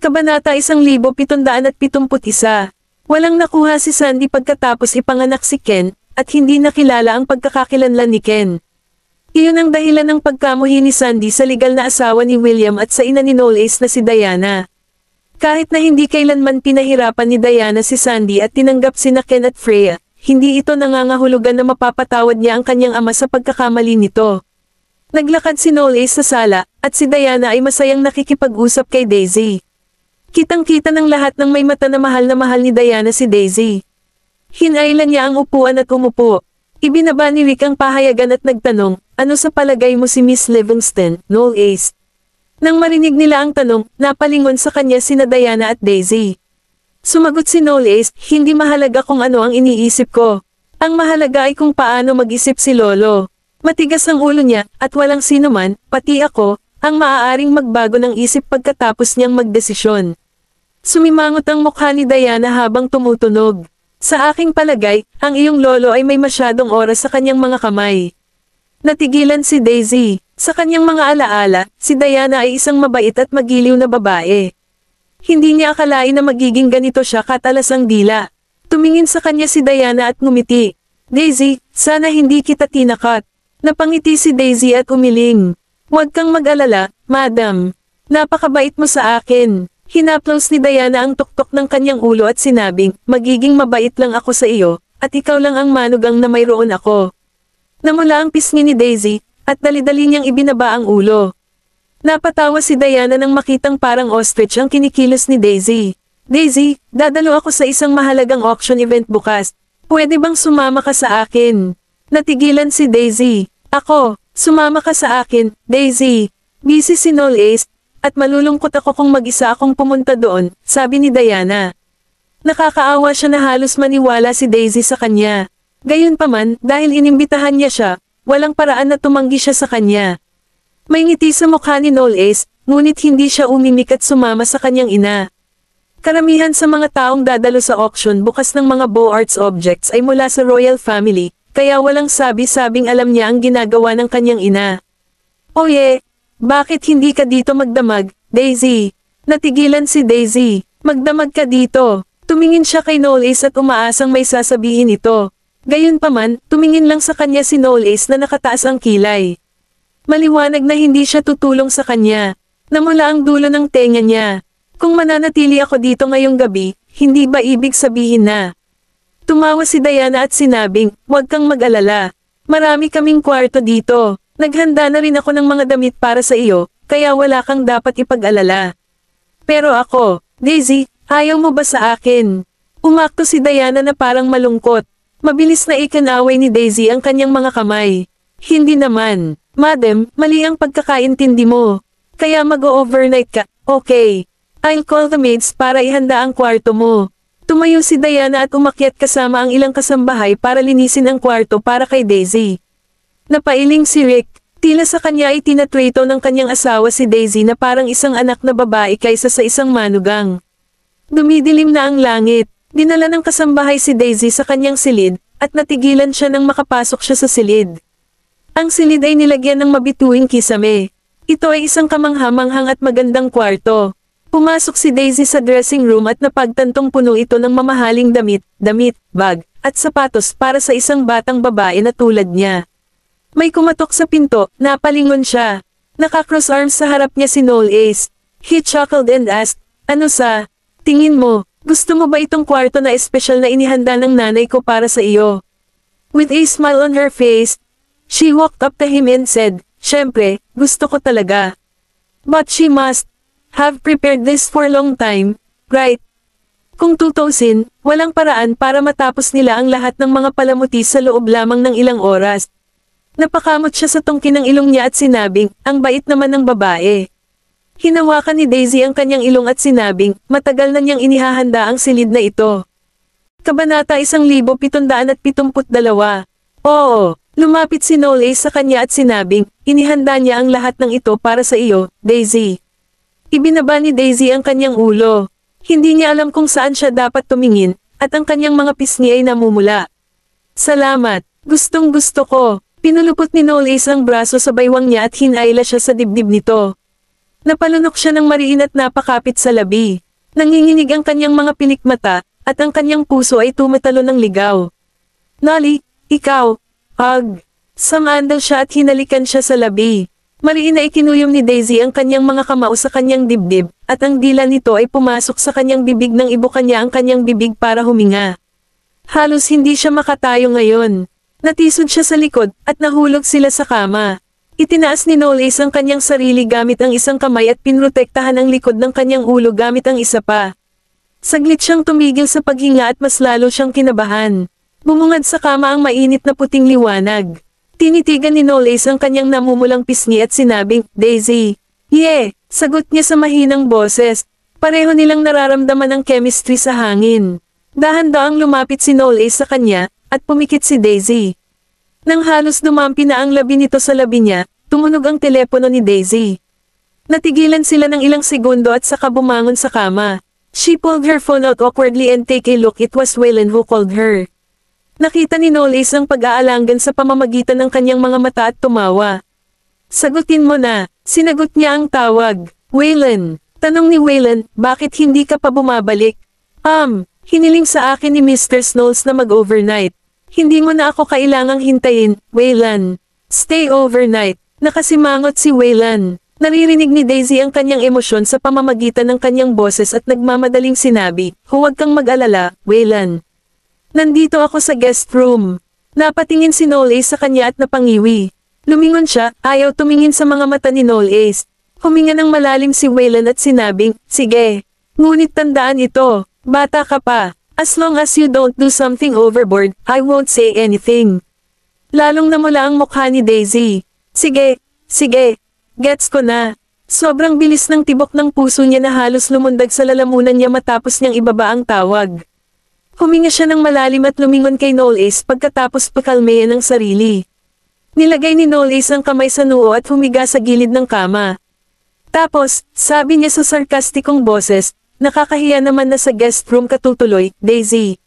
Kabanata 1771. Walang nakuha si Sandy pagkatapos ipanganak si Ken, at hindi nakilala ang pagkakakilanlan ni Ken. Iyon ang dahilan ng pagkamuhi ni Sandy sa legal na asawa ni William at sa ina ni Noel Ace na si Diana. Kahit na hindi kailanman pinahirapan ni Diana si Sandy at tinanggap sina Ken at Freya, hindi ito nangangahulugan na mapapatawad niya ang kanyang ama sa pagkakamali nito. Naglakad si Noel Ace sa sala, at si Diana ay masayang nakikipag-usap kay Daisy. Kitang-kita ng lahat ng may mata na mahal ni Diana si Daisy. Hinailan niya ang upuan at umupo. Ibinaba ni Rick ang pahayagan at nagtanong, ano sa palagay mo si Miss Livingston, Noel Ace? Nang marinig nila ang tanong, napalingon sa kanya sina Diana at Daisy. Sumagot si Noel Ace, hindi mahalaga kung ano ang iniisip ko. Ang mahalaga ay kung paano mag-isip si Lolo. Matigas ang ulo niya, at walang sino man, pati ako, ang maaaring magbago ng isip pagkatapos niyang magdesisyon. Sumimangot ang mukha ni Diana habang tumutunog. Sa aking palagay, ang iyong lolo ay may masyadong oras sa kanyang mga kamay. Natigilan si Daisy. Sa kanyang mga alaala, si Diana ay isang mabait at magiliw na babae. Hindi niya akalain na magiging ganito siya katalasang dila. Tumingin sa kanya si Diana at ngumiti. Daisy, sana hindi kita tinakat. Napangiti si Daisy at umiling. Huwag kang mag-alala, madam. Napakabait mo sa akin. Hinaplos ni Diana ang tuktok ng kanyang ulo at sinabing, magiging mabait lang ako sa iyo, at ikaw lang ang manugang na mayroon ako. Namula ang pisngi ni Daisy, at dali-dali niyang ibinaba ang ulo. Napatawa si Diana nang makitang parang ostrich ang kinikilos ni Daisy. Daisy, dadalo ako sa isang mahalagang auction event bukas. Pwede bang sumama ka sa akin? Natigilan si Daisy. Ako, sumama ka sa akin, Daisy. Busy si Noel Ace, at malulungkot ako kung mag-isa akong pumunta doon, sabi ni Diana. Nakakaawa siya na halos maniwala si Daisy sa kanya. Gayunpaman, dahil inimbitahan niya siya, walang paraan na tumanggi siya sa kanya. May ngiti sa mukha ni Noel Ace, ngunit hindi siya umimik at sumama sa kanyang ina. Karamihan sa mga taong dadalo sa auction bukas ng mga Beaux Arts objects ay mula sa royal family, kaya walang sabi-sabing alam niya ang ginagawa ng kanyang ina. Oye! Bakit hindi ka dito magdamag, Daisy? Natigilan si Daisy. Magdamag ka dito. Tumingin siya kay Noel Ace at umaasang may sasabihin ito. Gayunpaman, tumingin lang sa kanya si Noel Ace na nakataas ang kilay. Maliwanag na hindi siya tutulong sa kanya. Namula ang dulo ng tenga niya. Kung mananatili ako dito ngayong gabi, hindi ba ibig sabihin na? Tumawa si Diana at sinabing, huwag kang mag-alala. Marami kaming kwarto dito. Naghanda na rin ako ng mga damit para sa iyo, kaya wala kang dapat ipag-alala. Pero ako, Daisy, ayaw mo ba sa akin? Umakto si Diana na parang malungkot. Mabilis na ikinaway ni Daisy ang kanyang mga kamay. Hindi naman. Madam, mali ang pagkakaintindi mo. Kaya mag-overnight ka, okay. I'll call the maids para ihanda ang kwarto mo. Tumayo si Diana at umakyat kasama ang ilang kasambahay para linisin ang kwarto para kay Daisy. Napailing si Rick, tila sa kanya ay tinatreto ng kanyang asawa si Daisy na parang isang anak na babae kaysa sa isang manugang. Dumidilim na ang langit, dinala ng kasambahay si Daisy sa kanyang silid, at natigilan siya nang makapasok siya sa silid. Ang silid ay nilagyan ng mabituing kisame. Ito ay isang kamangha-manghang at magandang kwarto. Pumasok si Daisy sa dressing room at napagtantong puno ito ng mamahaling damit, bag, at sapatos para sa isang batang babae na tulad niya. May kumatok sa pinto, napalingon siya. Nakakross arms sa harap niya si Noel Ace. He chuckled and asked, ano sa tingin mo, gusto mo ba itong kwarto na espesyal na inihanda ng nanay ko para sa iyo? With a smile on her face, she walked up to him and said, syempre, gusto ko talaga. But she must have prepared this for a long time, right? Kung tutusin, walang paraan para matapos nila ang lahat ng mga palamuti sa loob lamang ng ilang oras. Napakamot siya sa tungkin ng ilong niya at sinabing, ang bait naman ng babae. Hinawakan ni Daisy ang kanyang ilong at sinabing, matagal na niyang inihahanda ang silid na ito. Kabanata 1772. Oo, lumapit si Noel Ace sa kanya at sinabing, inihanda niya ang lahat ng ito para sa iyo, Daisy. Ibinaba ni Daisy ang kanyang ulo. Hindi niya alam kung saan siya dapat tumingin, at ang kanyang mga pisngi ay namumula. Salamat, gustong gusto ko. Pinulupot ni Noel Ace ang braso sa baywang niya at hinayla siya sa dibdib nito. Napalunok siya ng mariin at napakapit sa labi. Nanginginig ang kanyang mga pilikmata, at ang kanyang puso ay tumatalo ng ligaw. Nolly, ikaw, ag. Samandal siya at hinalikan siya sa labi. Mariin na ikinuyom ni Daisy ang kanyang mga kamao sa kanyang dibdib, at ang dila nito ay pumasok sa kanyang bibig nang ibukan niya ang kanyang bibig para huminga. Halos hindi siya makatayo ngayon. Natisod siya sa likod, at nahulog sila sa kama. Itinaas ni Knowles ang kanyang sarili gamit ang isang kamay at pinrotektahan ang likod ng kanyang ulo gamit ang isa pa. Saglit siyang tumigil sa paghinga at mas lalo siyang kinabahan. Bumungad sa kama ang mainit na puting liwanag. Tinitigan ni Knowles ang kanyang namumulang pisngi at sinabing, Daisy. Yeah, sagot niya sa mahinang boses. Pareho nilang nararamdaman ang chemistry sa hangin. Dahan-daang lumapit si Knowles sa kanya, at pumikit si Daisy. Nang halos dumampi na ang labi nito sa labi niya, tumunog ang telepono ni Daisy. Natigilan sila ng ilang segundo at saka bumangon sa kama. She pulled her phone out awkwardly and take a look. It was Waylon who called her. Nakita ni Knowles ang pag-aalanggan sa pamamagitan ng kanyang mga mata at tumawa. Sagutin mo na, sinagot niya ang tawag. Waylon. Tanong ni Waylon, bakit hindi ka pa bumabalik? Hiniling sa akin ni Mr. Snowles na mag-overnight. Hindi mo na ako kailangang hintayin, Waylon. Stay overnight. Nakasimangot si Waylon. Naririnig ni Daisy ang kanyang emosyon sa pamamagitan ng kanyang boses at nagmamadaling sinabi, huwag kang mag-alala, Waylon. Nandito ako sa guest room. Napatingin si Knowles sa kanya at napangiwi. Lumingon siya, ayaw tumingin sa mga mata ni Knowles. Huminga ng malalim si Waylon at sinabing, sige. Ngunit tandaan ito, bata ka pa. As long as you don't do something overboard, I won't say anything. Lalong namula ang mukha ni Daisy. Sige, sige, gets ko na. Sobrang bilis ng tibok ng puso niya na halos lumundag sa lalamunan niya matapos niyang ibaba ang tawag. Huminga siya ng malalim at lumingon kay Knowles pagkatapos pakalmayan ang sarili. Nilagay ni Knowles ang kamay sa noo at humiga sa gilid ng kama. Tapos, sabi niya sa sarkastikong boses, nakakahiya naman na sa guest room katutuloy, Daisy.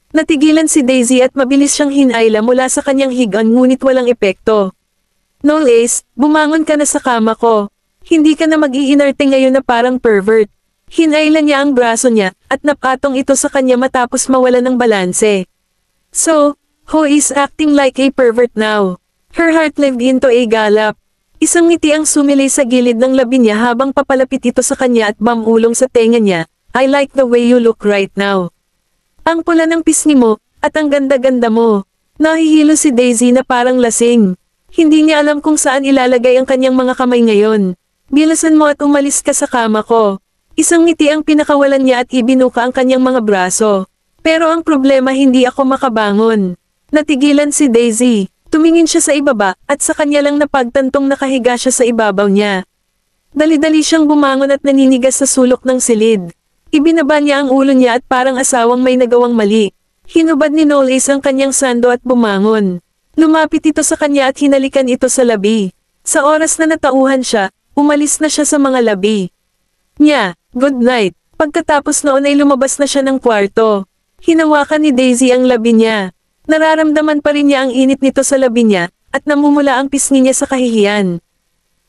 Natigilan si Daisy at mabilis siyang hinayla mula sa kanyang higaan ngunit walang epekto. Knowles, bumangon ka na sa kama ko. Hindi ka na mag-iinarte ngayon na parang pervert. Hinayla niya ang braso niya, at napatong ito sa kanya matapos mawala ng balanse. So, who is acting like a pervert now? Her heart lived into a gallop. Isang ngiti ang sumilay sa gilid ng labi niya habang papalapit ito sa kanya at mamulong sa tenga niya. I like the way you look right now. Ang pula ng pisngi mo, at ang ganda-ganda mo. Nahihilo si Daisy na parang lasing. Hindi niya alam kung saan ilalagay ang kanyang mga kamay ngayon. Bilisan mo at umalis ka sa kama ko. Isang ngiti ang pinakawalan niya at ibinuka ang kanyang mga braso. Pero ang problema hindi ako makabangon. Natigilan si Daisy. Tumingin siya sa ibaba, at sa kanya lang napagtantong nakahiga siya sa ibabaw niya. Dali-dali siyang bumangon at naninigas sa sulok ng silid. Ibinaba niya ang ulo niya at parang asawang may nagawang mali. Hinubad ni Knowles ang kanyang sando at bumangon. Lumapit ito sa kanya at hinalikan ito sa labi. Sa oras na natauhan siya, umalis na siya sa mga labi. Good night. Pagkatapos noon ay lumabas na siya ng kwarto. Hinawakan ni Daisy ang labi niya. Nararamdaman pa rin niya ang init nito sa labi niya, at namumula ang pisngi niya sa kahihiyan.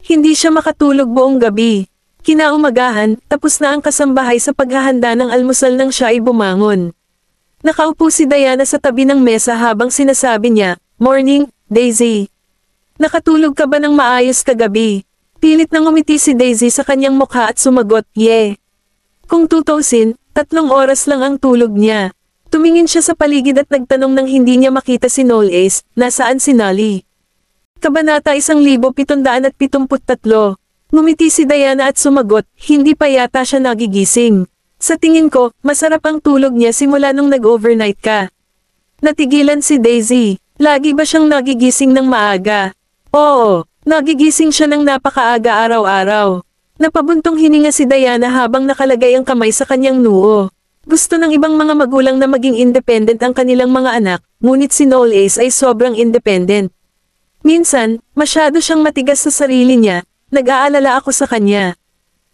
Hindi siya makatulog buong gabi. Kinaumagahan, tapos na ang kasambahay sa paghahanda ng almusal nang siya ay bumangon. Nakaupo si Diana sa tabi ng mesa habang sinasabi niya, Morning, Daisy. Nakatulog ka ba ng maayos kagabi? Pilit nang umiti si Daisy sa kanyang mukha at sumagot, yeah. Kung tutusin, 3 oras lang ang tulog niya. Tumingin siya sa paligid at nagtanong nang hindi niya makita si Knowles, nasaan si Nolly? Kabanata 1773. Ngumiti si Diana at sumagot, hindi pa yata siya nagigising. Sa tingin ko, masarap ang tulog niya simula nung nag-overnight ka. Natigilan si Daisy, lagi ba siyang nagigising ng maaga? Oo, nagigising siya ng napakaaga araw-araw. Napabuntong hininga si Diana habang nakalagay ang kamay sa kanyang noo. Gusto ng ibang mga magulang na maging independent ang kanilang mga anak, ngunit si Knowles ay sobrang independent. Minsan, masyado siyang matigas sa sarili niya, nag-aalala ako sa kanya.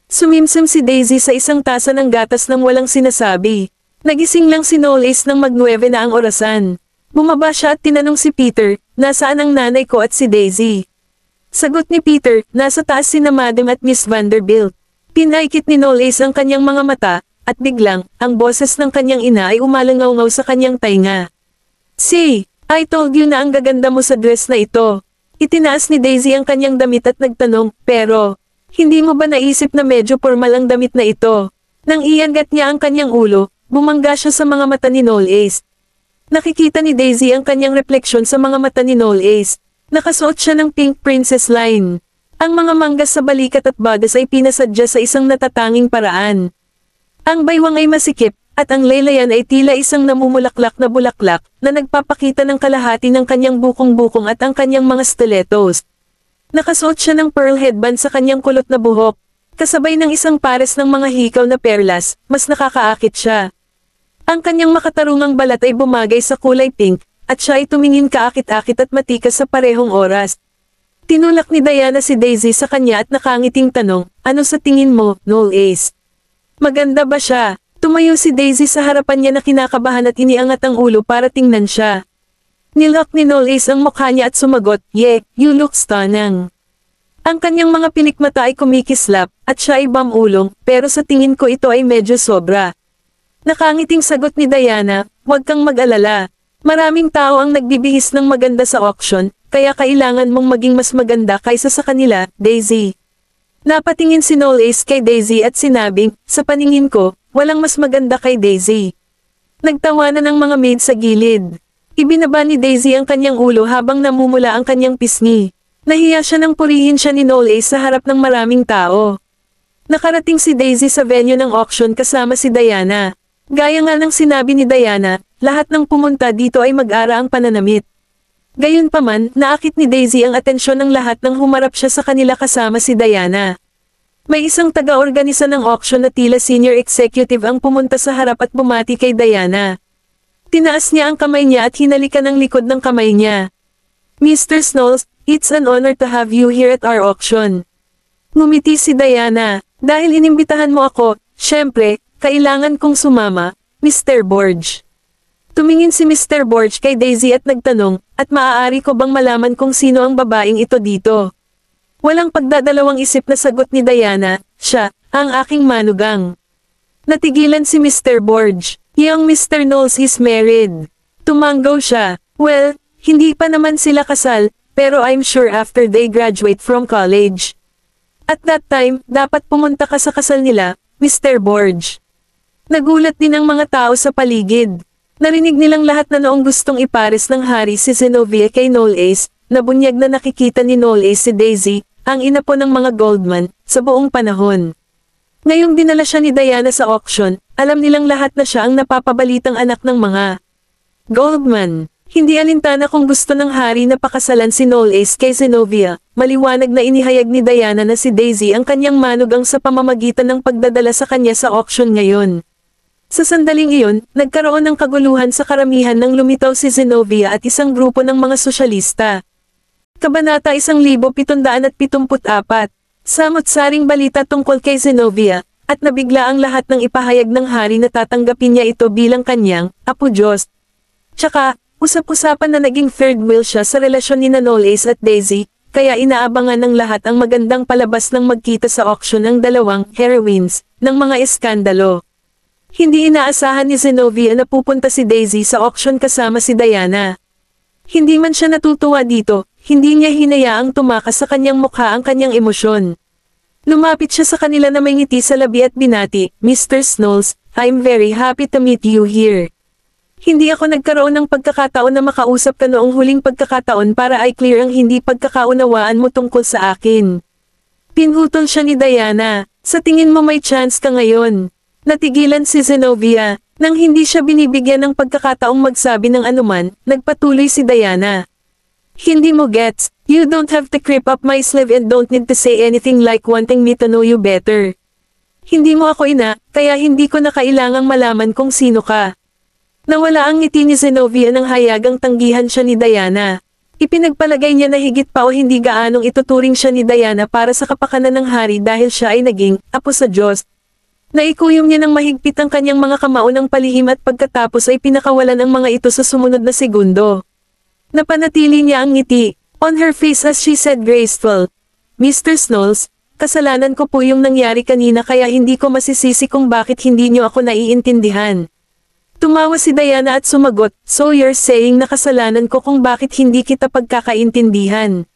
Sumimsim si Daisy sa isang tasa ng gatas nang walang sinasabi. Nagising lang si Knowles nang mag-9 na ang orasan. Bumaba siya at tinanong si Peter, nasaan ang nanay ko at si Daisy? Sagot ni Peter, nasa taas sina Madam at Miss Vanderbilt. Pinaikit ni Knowles ang kanyang mga mata, at biglang, ang boses ng kanyang ina ay umalangaw-ngaw sa kanyang tainga. "Say, I told you na ang gaganda mo sa dress na ito." Itinaas ni Daisy ang kanyang damit at nagtanong, "Pero, hindi mo ba naisip na medyo formal ang damit na ito?" Nang iagat niya ang kanyang ulo, bumangga siya sa mga mata ni Knowles. Nakikita ni Daisy ang kanyang refleksyon sa mga mata ni Knowles. Nakasuot siya ng pink princess line. Ang mga manggas sa balikat at bagas ay pinasadya sa isang natatanging paraan. Ang baywang ay masikip, at ang laylayan ay tila isang namumulaklak na bulaklak, na nagpapakita ng kalahati ng kanyang bukong-bukong at ang kanyang mga stilettos. Nakasuot siya ng pearl headband sa kanyang kulot na buhok, kasabay ng isang pares ng mga hikaw na perlas, mas nakakaakit siya. Ang kanyang makatarungang balat ay bumagay sa kulay pink, at siya ay tumingin kaakit-akit at matikas sa parehong oras. Tinulak ni Diana si Daisy sa kanya at nakangiting tanong, "Ano sa tingin mo, Knowles? Maganda ba siya?" Tumayo si Daisy sa harapan niya na kinakabahan at iniangat ang ulo para tingnan siya. Nilak ni Knowles ang mukha niya at sumagot, "Yeah, you look stunning." Ang kanyang mga pilikmata ay kumikislap, at siya ay bamulong, pero sa tingin ko ito ay medyo sobra. Nakangiting sagot ni Diana, "Huwag kang mag-alala. Maraming tao ang nagbibihis ng maganda sa auction, kaya kailangan mong maging mas maganda kaysa sa kanila, Daisy." Napatingin si Knowles kay Daisy at sinabing, "Sa paningin ko, walang mas maganda kay Daisy." Nagtawanan ang mga maid sa gilid. Ibinaba ni Daisy ang kanyang ulo habang namumula ang kanyang pisngi. Nahiya siya nang purihin siya ni Knowles sa harap ng maraming tao. Nakarating si Daisy sa venue ng auction kasama si Diana. Gaya nga ng sinabi ni Diana, lahat ng pumunta dito ay mag-ara ang pananamit. Gayunpaman, naakit ni Daisy ang atensyon ng lahat nang humarap siya sa kanila kasama si Diana. May isang taga-organisa ng auction na tila senior executive ang pumunta sa harap at bumati kay Diana. Tinaas niya ang kamay niya at hinalikan ang likod ng kamay niya. "Mr. Knowles, it's an honor to have you here at our auction." Ngumiti si Diana, "Dahil inimbitahan mo ako, syempre, kailangan kong sumama, Mr. Borge." Tumingin si Mr. Borge kay Daisy at nagtanong, "At maaari ko bang malaman kung sino ang babaeng ito dito?" Walang pagdadalawang isip na sagot ni Diana, "Siya, ang aking manugang." Natigilan si Mr. Borge. "Young Mr. Knowles is married." Tumanggaw siya, "Well, hindi pa naman sila kasal, pero I'm sure after they graduate from college. At that time, dapat pumunta ka sa kasal nila, Mr. Borge." Nagulat din ang mga tao sa paligid. Narinig nilang lahat na noong gustong ipares ng hari si Zenobia kay Knowles, nabunyag na nakikita ni Knowles si Daisy, ang ina po ng mga Goldman, sa buong panahon. Ngayong dinala siya ni Diana sa auction, alam nilang lahat na siya ang napapabalitang anak ng mga Goldman. Hindi alintana kung gusto ng hari na pakasalan si Knowles kay Zenobia, maliwanag na inihayag ni Diana na si Daisy ang kanyang manugang sa pamamagitan ng pagdadala sa kanya sa auction ngayon. Sa sandaling iyon, nagkaroon ng kaguluhan sa karamihan nang lumitaw si Zenobia at isang grupo ng mga sosyalista. Kabanata 1774. Samot-saring balita tungkol kay Zenobia, at nabigla ang lahat ng ipahayag ng hari na tatanggapin niya ito bilang kanyang apo Diyos. Tsaka, usap-usapan na naging third wheel siya sa relasyon ni Knowles at Daisy, kaya inaabangan ng lahat ang magandang palabas ng magkita sa auction ng dalawang heroines ng mga eskandalo. Hindi inaasahan ni Zenobia na pupunta si Daisy sa auction kasama si Diana. Hindi man siya natutuwa dito, hindi niya hinayaang tumakas sa kanyang mukha ang kanyang emosyon. Lumapit siya sa kanila na may ngiti sa labi at binati, "Mr. Knowles, I'm very happy to meet you here. Hindi ako nagkaroon ng pagkakataon na makausap ka noong huling pagkakataon para i-clear ang hindi pagkakaunawaan mo tungkol sa akin." Pinutol siya ni Diana, "Sa tingin mo may chance ka ngayon?" Natigilan si Zenobia. Nang hindi siya binibigyan ng pagkakataong magsabi ng anuman, nagpatuloy si Diana. "Hindi mo gets, you don't have to creep up my sleeve and don't need to say anything like wanting me to know you better. Hindi mo ako ina, kaya hindi ko na kailangang malaman kung sino ka." Nawala ang ngiti ni Zenobia nang hayagang tanggihan siya ni Diana. Ipinagpalagay niya na higit pa o hindi gaanong ituturing siya ni Diana para sa kapakanan ng hari dahil siya ay naging apo sa Diyos. Naikuyom niya ng mahigpit ang kanyang mga kamao ng palihim at pagkatapos ay pinakawalan ang mga ito sa sumunod na segundo. Napanatili niya ang ngiti. On her face as she said graceful, Mr. Snolls, kasalanan ko po yung nangyari kanina kaya hindi ko masisisi kung bakit hindi niyo ako naiintindihan. Tumawa si Diana at sumagot, so you're saying na kasalanan ko kung bakit hindi kita pagkakaintindihan.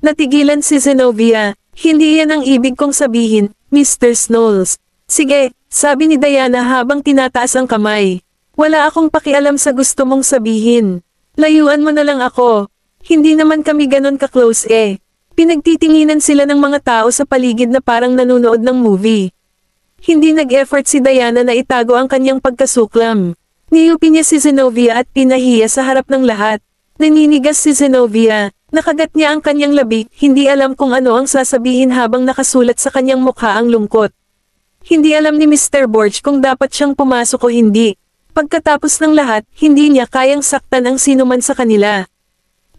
Natigilan si Zenobia, hindi yan ang ibig kong sabihin, Mr. Snolls. Sige, sabi ni Diana habang tinataas ang kamay. Wala akong pakialam sa gusto mong sabihin. Layuan mo na lang ako. Hindi naman kami ganon ka-close eh. Pinagtitinginan sila ng mga tao sa paligid na parang nanonood ng movie. Hindi nag-effort si Diana na itago ang kanyang pagkasuklam. Niyupi niya si Zenobia at pinahiya sa harap ng lahat. Naninigas si Zenobia. Nakagat niya ang kanyang labi, hindi alam kung ano ang sasabihin habang nakasulat sa kanyang mukha ang lungkot. Hindi alam ni Mr. Borge kung dapat siyang pumasok o hindi. Pagkatapos ng lahat, hindi niya kayang saktan ang sinuman sa kanila.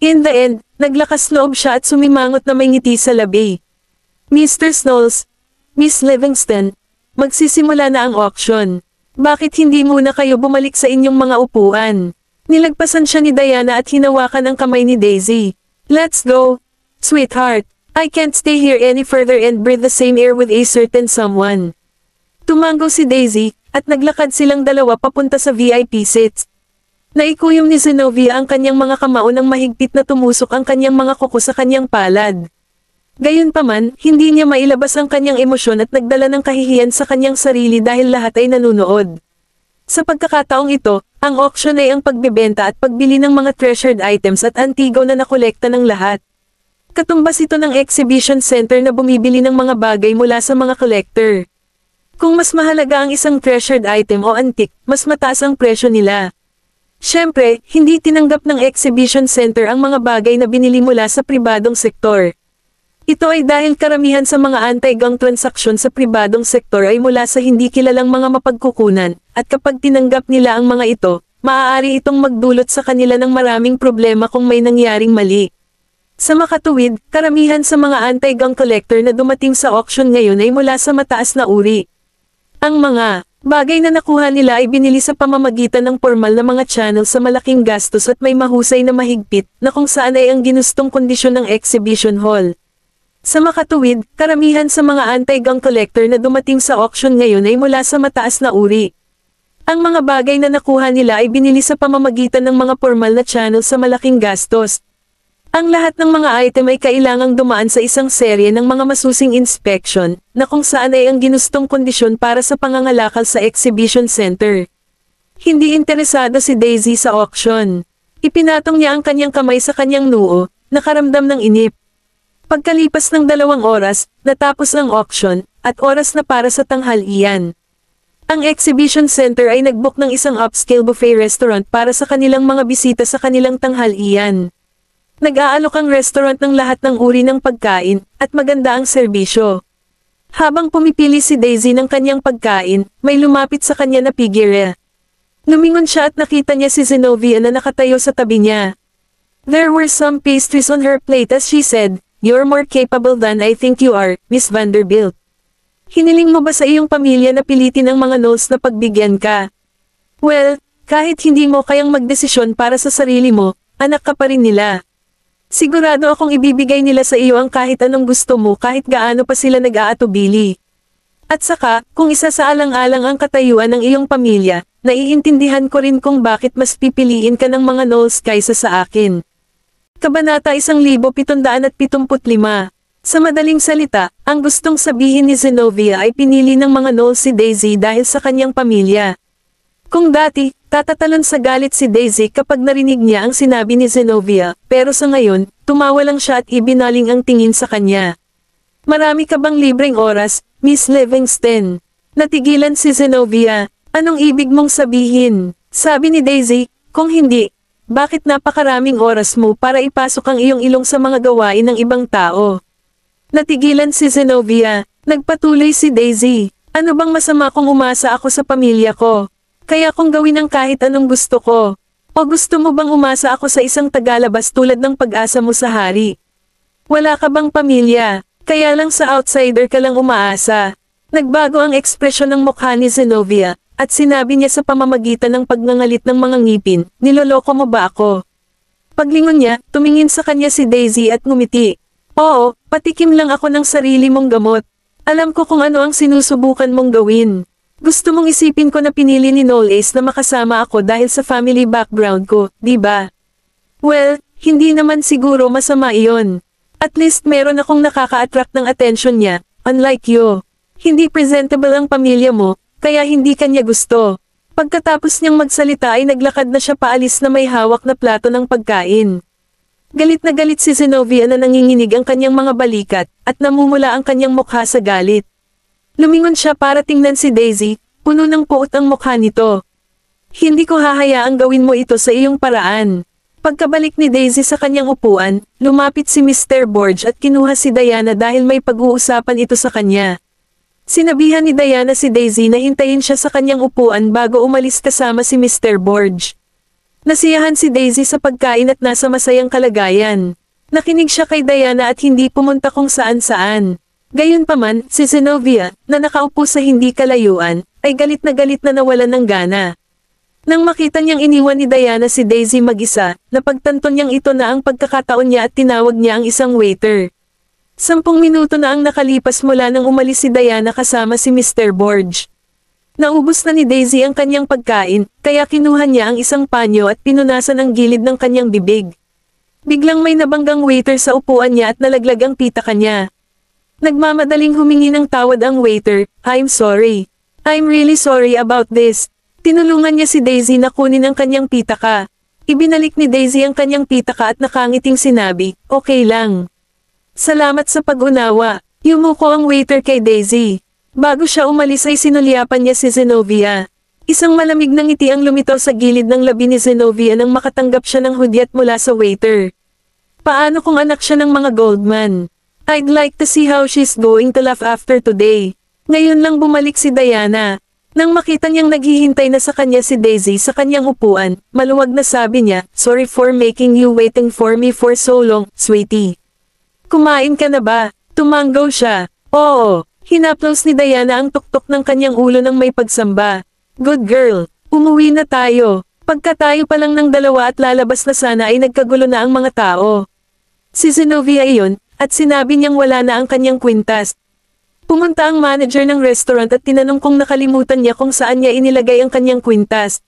In the end, naglakas loob siya at sumimangot na may ngiti sa labi. Mr. Snolls, Miss Livingston, magsisimula na ang auction. Bakit hindi muna kayo bumalik sa inyong mga upuan? Nilagpasan siya ni Diana at hinawakan ang kamay ni Daisy. Let's go, sweetheart. I can't stay here any further and breathe the same air with a certain someone. Tumango si Daisy, at naglakad silang dalawa papunta sa VIP seats. Naikuyom ni Zenobia ang kanyang mga kamao nang mahigpit na tumusok ang kanyang mga kuko sa kanyang palad. Gayunpaman, hindi niya mailabas ang kanyang emosyon at nagdala ng kahihiyan sa kanyang sarili dahil lahat ay nanunood. Sa pagkakataong ito, ang auction ay ang pagbebenta at pagbili ng mga treasured items at antigo na nakolekta ng lahat. Katumbas ito ng exhibition center na bumibili ng mga bagay mula sa mga collector. Kung mas mahalaga ang isang treasured item o antique, mas mataas ang presyo nila. Siyempre, hindi tinanggap ng exhibition center ang mga bagay na binili mula sa pribadong sektor. Ito ay dahil karamihan sa mga anti-gang transaksyon sa pribadong sektor ay mula sa hindi kilalang mga mapagkukunan, at kapag tinanggap nila ang mga ito, maaari itong magdulot sa kanila ng maraming problema kung may nangyaring mali. Sa makatuwid, karamihan sa mga anti-gang collector na dumating sa auction ngayon ay mula sa mataas na uri. Ang mga bagay na nakuha nila ay binili sa pamamagitan ng formal na mga channel sa malaking gastos at may mahusay na mahigpit, na kung saan ay ang ginustong kondisyon ng exhibition hall. Sa makatuwid, karamihan sa mga anti-gang collector na dumating sa auction ngayon ay mula sa mataas na uri. Ang mga bagay na nakuha nila ay binili sa pamamagitan ng mga formal na channel sa malaking gastos. Ang lahat ng mga item ay kailangang dumaan sa isang serye ng mga masusing inspection, na kung saan ay ang ginustong kondisyon para sa pangangalakal sa exhibition center. Hindi interesado si Daisy sa auction. Ipinatong niya ang kanyang kamay sa kanyang noo, nakaramdam ng inip. Pagkalipas ng 2 oras, natapos ang auction, at oras na para sa tanghalian. Ang exhibition center ay nagbook ng isang upscale buffet restaurant para sa kanilang mga bisita sa kanilang tanghalian. Nag-aalok ang restaurant ng lahat ng uri ng pagkain, at maganda ang serbisyo. Habang pumipili si Daisy ng kanyang pagkain, may lumapit sa kanya na pigire. Lumingon siya at nakita niya si Zenobia na nakatayo sa tabi niya. There were some pastries on her plate as she said, "You're more capable than I think you are, Miss Vanderbilt. Hiniling mo ba sa iyong pamilya na pilitin ang mga Knowles na pagbigyan ka? Well, kahit hindi mo kayang magdesisyon para sa sarili mo, anak ka pa rin nila. Sigurado akong ibibigay nila sa iyo ang kahit anong gusto mo kahit gaano pa sila nag-aatubili. At saka, kung isa sa alang-alang ang katayuan ng iyong pamilya, naiintindihan ko rin kung bakit mas pipiliin ka ng mga Knowles kaysa sa akin." Kabanata 1775. Sa madaling salita, ang gustong sabihin ni Zenobia ay pinili ng mga Knowles si Daisy dahil sa kanyang pamilya. Kung dati, tatatalon sa galit si Daisy kapag narinig niya ang sinabi ni Zenobia, pero sa ngayon, tumawa lang siya at ibinaling ang tingin sa kanya. "Marami ka bang libreng oras, Miss Livingston?" Natigilan si Zenobia. "Anong ibig mong sabihin?" Sabi ni Daisy, "Kung hindi, bakit napakaraming oras mo para ipasok ang iyong ilong sa mga gawain ng ibang tao?" Natigilan si Zenobia. Nagpatuloy si Daisy. "Ano bang masama kung umasa ako sa pamilya ko? Kaya kung gawin ang kahit anong gusto ko. O gusto mo bang umasa ako sa isang tagalabas tulad ng pag-asa mo sa hari? Wala ka bang pamilya? Kaya lang sa outsider ka lang umaasa." Nagbago ang ekspresyon ng mukha ni Zenobia, at sinabi niya sa pamamagitan ng pagngangalit ng mga ngipin, "Niloloko mo ba ako?" Paglingon niya, tumingin sa kanya si Daisy at ngumiti. Oo, patikim lang ako ng sarili mong gamot. Alam ko kung ano ang sinusubukan mong gawin. Gusto mong isipin ko na pinili ni Knowles na makasama ako dahil sa family background ko, di ba? Well, hindi naman siguro masama iyon. At least meron akong nakaka-attract ng attention niya, unlike you. Hindi presentable ang pamilya mo, kaya hindi kanya gusto. Pagkatapos niyang magsalita ay naglakad na siya paalis na may hawak na plato ng pagkain. Galit na galit si Zenobia na nanginginig ang kanyang mga balikat, at namumula ang kanyang mukha sa galit. Lumingon siya para tingnan si Daisy, puno ng puot ang mukha nito. Hindi ko hahayaang gawin mo ito sa iyong paraan. Pagkabalik ni Daisy sa kanyang upuan, lumapit si Mr. Borge at kinuha si Diana dahil may pag-uusapan ito sa kanya. Sinabihan ni Diana si Daisy na hintayin siya sa kanyang upuan bago umalis kasama si Mr. Borge. Nasiyahan si Daisy sa pagkain at nasa masayang kalagayan. Nakinig siya kay Diana at hindi pumunta kung saan-saan. Gayunpaman, si Zenobia, na nakaupo sa hindi kalayuan, ay galit na nawalan ng gana. Nang makita niyang iniwan ni Diana si Daisy mag-isa, napagtanto niyang ito na ang pagkakataon niya at tinawag niya ang isang waiter. 10 minuto na ang nakalipas mula nang umalis si Diana kasama si Mr. Borge. Naubos na ni Daisy ang kanyang pagkain, kaya kinuha niya ang isang panyo at pinunasan ang gilid ng kanyang bibig. Biglang may nabanggang waiter sa upuan niya at nalaglag ang pitaka niya. Nagmamadaling humingi ng tawad ang waiter, I'm sorry. I'm really sorry about this. Tinulungan niya si Daisy na kunin ang kanyang pitaka. Ibinalik ni Daisy ang kanyang pitaka at nakangiting sinabi, okay lang. Salamat sa pag-unawa. Yumuko ang waiter kay Daisy. Bago siya umalis ay sinulyapan niya si Zenobia. Isang malamig na ngiti ang lumitaw sa gilid ng labi ni Zenobia nang makatanggap siya ng hudyat mula sa waiter. Paano kung anak siya ng mga Goldman? I'd like to see how she's going to laugh after today. Ngayon lang bumalik si Diana. Nang makita niyang naghihintay na sa kanya si Daisy sa kanyang upuan, maluwag na sabi niya, sorry for making you waiting for me for so long, sweetie. Kumain ka na ba? Tumanggaw siya. Oo. Hinaplos ni Diana ang tuktok ng kanyang ulo ng may pagsamba. Good girl. Umuwi na tayo. Pagka tayo pa lang ng dalawa at lalabas na sana ay nagkagulo na ang mga tao. Si Zenobia iyon, at sinabi niyang wala na ang kanyang kwintas. Pumunta ang manager ng restaurant at tinanong kung nakalimutan niya kung saan niya inilagay ang kanyang kwintas.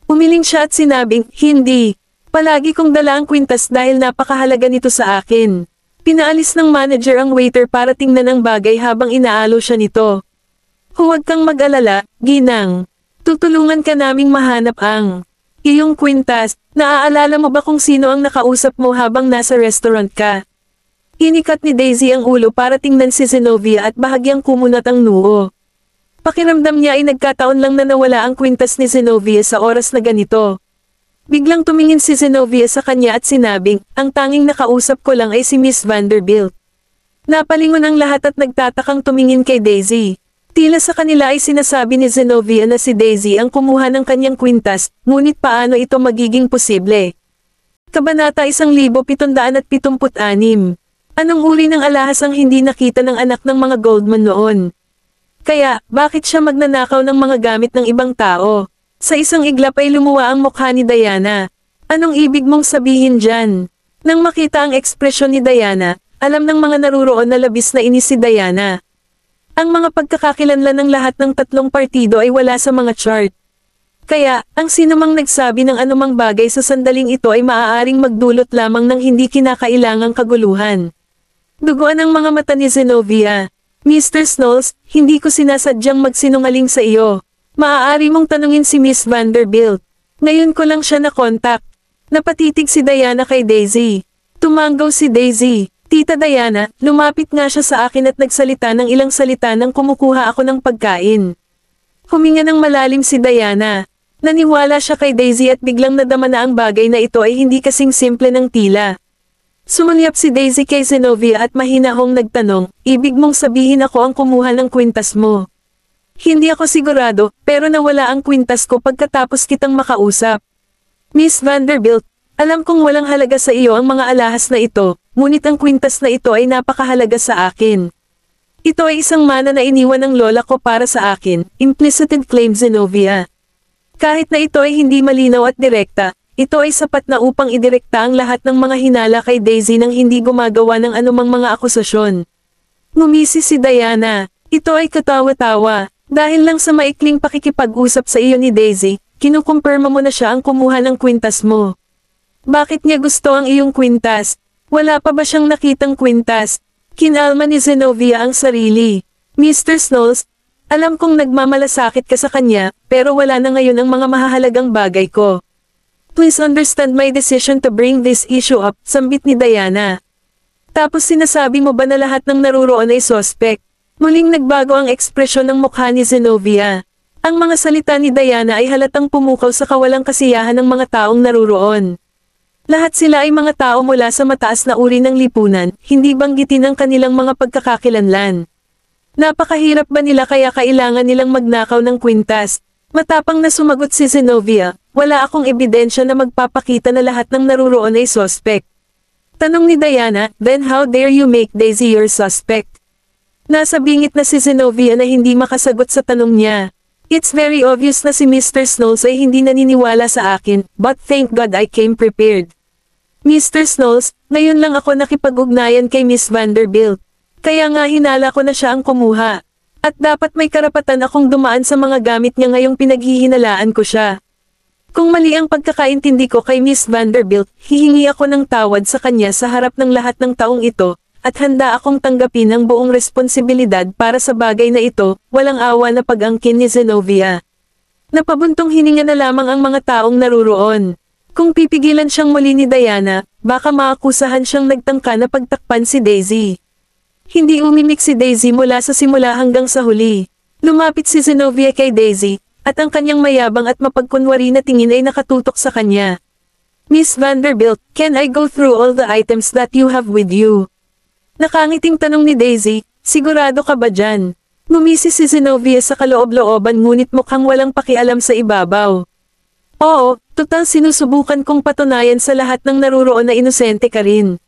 Umiling siya at sinabing, hindi. Palagi kong dala ang kwintas dahil napakahalaga nito sa akin. Pinaalis ng manager ang waiter para tingnan ang bagay habang inaalo siya nito. Huwag kang mag-alala, Ginang. Tutulungan ka naming mahanap ang iyong kwintas. Naaalala mo ba kung sino ang nakausap mo habang nasa restaurant ka? Inikat ni Daisy ang ulo para tingnan si Zenobia at bahagyang kumunat ang noo. Pakiramdam niya ay nagkataon lang na nawala ang kwintas ni Zenobia sa oras na ganito. Biglang tumingin si Zenobia sa kanya at sinabing, ang tanging nakausap ko lang ay si Miss Vanderbilt. Napalingon ang lahat at nagtatakang tumingin kay Daisy. Tila sa kanila ay sinasabi ni Zenobia na si Daisy ang kumuha ng kanyang kwintas, ngunit paano ito magiging posible? Kabanata 1776. Anong uri ng alahas ang hindi nakita ng anak ng mga Goldman noon? Kaya, bakit siya magnanakaw ng mga gamit ng ibang tao? Sa isang iglap ay lumuwa ang mukha ni Diana. Anong ibig mong sabihin dyan? Nang makita ang ekspresyon ni Diana, alam ng mga naruroon na labis na inis si Diana. Ang mga pagkakakilanlan ng lahat ng tatlong partido ay wala sa mga chart. Kaya, ang sinumang nagsabi ng anumang bagay sa sandaling ito ay maaaring magdulot lamang ng hindi kinakailangang kaguluhan. Duguan ang mga mata ni Zenobia. Mr. Snowles, hindi ko sinasadyang magsinungaling sa iyo. Maaari mong tanungin si Miss Vanderbilt. Ngayon ko lang siya na-contact. Napatitig si Diana kay Daisy. Tumanggaw si Daisy. Tita Diana, lumapit nga siya sa akin at nagsalita ng ilang salita nang kumukuha ako ng pagkain. Huminga ng malalim si Diana. Naniwala siya kay Daisy at biglang nadama na ang bagay na ito ay hindi kasing simple ng tila. Sumulyap si Daisy kay Zenobia at mahinahong nagtanong, ibig mong sabihin ako ang kumuha ng kwintas mo? Hindi ako sigurado, pero nawala ang kwintas ko pagkatapos kitang makausap. Miss Vanderbilt, alam kong walang halaga sa iyo ang mga alahas na ito, ngunit ang kwintas na ito ay napakahalaga sa akin. Ito ay isang mana na iniwan ng lola ko para sa akin, implicit claim Zenobia. Kahit na ito ay hindi malinaw at direkta, ito ay sapat na upang idirekta ang lahat ng mga hinala kay Daisy nang hindi gumagawa ng anumang mga akusasyon. Ngumisi si Diana. Ito ay katawa-tawa. Dahil lang sa maikling pakikipag-usap sa iyo ni Daisy, kinukumpirma mo na siya ang kumuha ng kwintas mo. Bakit niya gusto ang iyong kwintas? Wala pa ba siyang nakitang kwintas? Kinalma ni Zenobia ang sarili. Mr. Snows, alam kong nagmamalasakit ka sa kanya, pero wala na ngayon ang mga mahahalagang bagay ko. Please understand my decision to bring this issue up, sambit ni Diana. Tapos sinasabi mo ba na lahat ng naruroon ay suspect? Muling nagbago ang ekspresyon ng mukha ni Zenobia. Ang mga salita ni Diana ay halatang pumukaw sa kawalang kasiyahan ng mga taong naruroon. Lahat sila ay mga tao mula sa mataas na uri ng lipunan, hindi banggitin ang kanilang mga pagkakakilanlan. Napakahirap ba nila kaya kailangan nilang magnakaw ng kwintas? Matapang na sumagot si Zenobia, wala akong ebidensya na magpapakita na lahat ng naruroon ay suspect. Tanong ni Diana, then how dare you make Daisy your suspect? Nasa bingit na si Zenobia na hindi makasagot sa tanong niya. It's very obvious na si Mr. Snows ay hindi naniniwala sa akin, but thank God I came prepared. Mr. Snows, ngayon lang ako nakipag-ugnayan kay Miss Vanderbilt. Kaya nga hinala ko na siya ang kumuha. At dapat may karapatan akong dumaan sa mga gamit niya ngayong pinaghihinalaan ko siya. Kung mali ang pagkakaintindi ko kay Miss Vanderbilt, hihingi ako ng tawad sa kanya sa harap ng lahat ng taong ito, at handa akong tanggapin ang buong responsibilidad para sa bagay na ito, walang awa na pag-angkin ni Zenobia. Napabuntong hininga na lamang ang mga taong naruroon. Kung pipigilan siyang muli ni Diana, baka maakusahan siyang nagtangka na pagtakpan si Daisy. Hindi umimik si Daisy mula sa simula hanggang sa huli. Lumapit si Zenobia kay Daisy, at ang kanyang mayabang at mapagkunwari na tingin ay nakatutok sa kanya. Miss Vanderbilt, can I go through all the items that you have with you? Nakangiting tanong ni Daisy, sigurado ka ba dyan? Ngumisi si Zenobia sa kaloob-looban ngunit mukhang walang pakialam sa ibabaw. Oo, total sinusubukan kong patunayan sa lahat ng naruroon na inosente ka rin.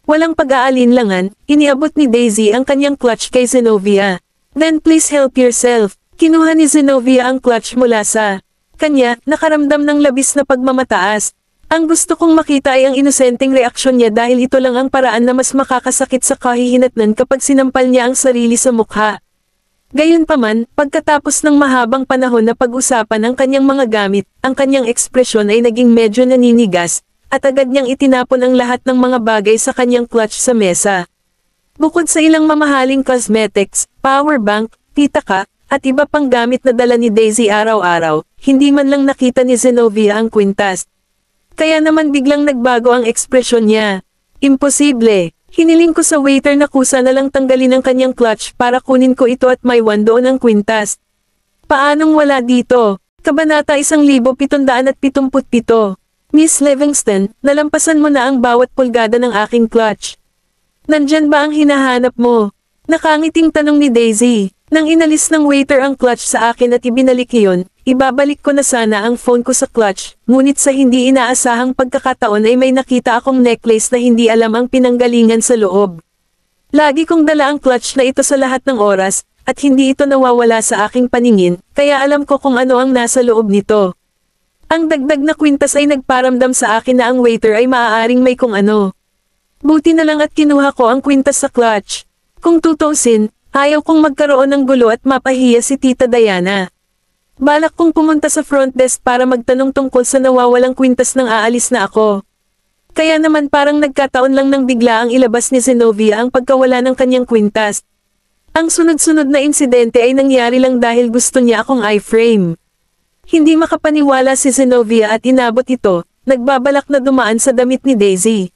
Walang pag-aalinlangan, iniabot ni Daisy ang kanyang clutch kay Zenobia. Then please help yourself. Kinuha ni Zenobia ang clutch mula sa kanya, nakaramdam ng labis na pagmamataas. Ang gusto kong makita ay ang inosenteng reaksyon niya dahil ito lang ang paraan na mas makakasakit sa kahihinatnan kapag sinampal niya ang sarili sa mukha. Gayunpaman, pagkatapos ng mahabang panahon na pag-usapan ang kanyang mga gamit, ang kanyang ekspresyon ay naging medyo naninigas, at agad niyang itinapon ang lahat ng mga bagay sa kanyang clutch sa mesa. Bukod sa ilang mamahaling cosmetics, power bank, pitaka, at iba pang gamit na dala ni Daisy araw-araw, hindi man lang nakita ni Zenobia ang kwintas. Kaya naman biglang nagbago ang ekspresyon niya. Imposible. Hiniling ko sa waiter na kusa na lang tanggalin ang kanyang clutch para kunin ko ito at maiwan doon ang kwintas. Paanong wala dito? Kabanata 1777. Miss Livingston, nalampasan mo na ang bawat pulgada ng aking clutch. Nandyan ba ang hinahanap mo? Nakangiting tanong ni Daisy. Nang inalis ng waiter ang clutch sa akin at ibinalik iyon, ibabalik ko na sana ang phone ko sa clutch, ngunit sa hindi inaasahang pagkakataon ay may nakita akong necklace na hindi alam ang pinanggalingan sa loob. Lagi kong dala ang clutch na ito sa lahat ng oras, at hindi ito nawawala sa aking paningin, kaya alam ko kung ano ang nasa loob nito. Ang dagdag na kwintas ay nagparamdam sa akin na ang waiter ay maaaring may kung ano. Buti na lang at kinuha ko ang kwintas sa clutch. Kung tutusin, ayaw kong magkaroon ng gulo at mapahiya si Tita Diana. Balak kong pumunta sa front desk para magtanong tungkol sa nawawalang kwintas nang aalis na ako. Kaya naman parang nagkataon lang nang bigla ang ilabas ni Zenobia ang pagkawala ng kanyang kwintas. Ang sunod-sunod na insidente ay nangyari lang dahil gusto niya akong i-frame. Hindi makapaniwala si Zenobia at inabot ito, nagbabalak na dumaan sa damit ni Daisy.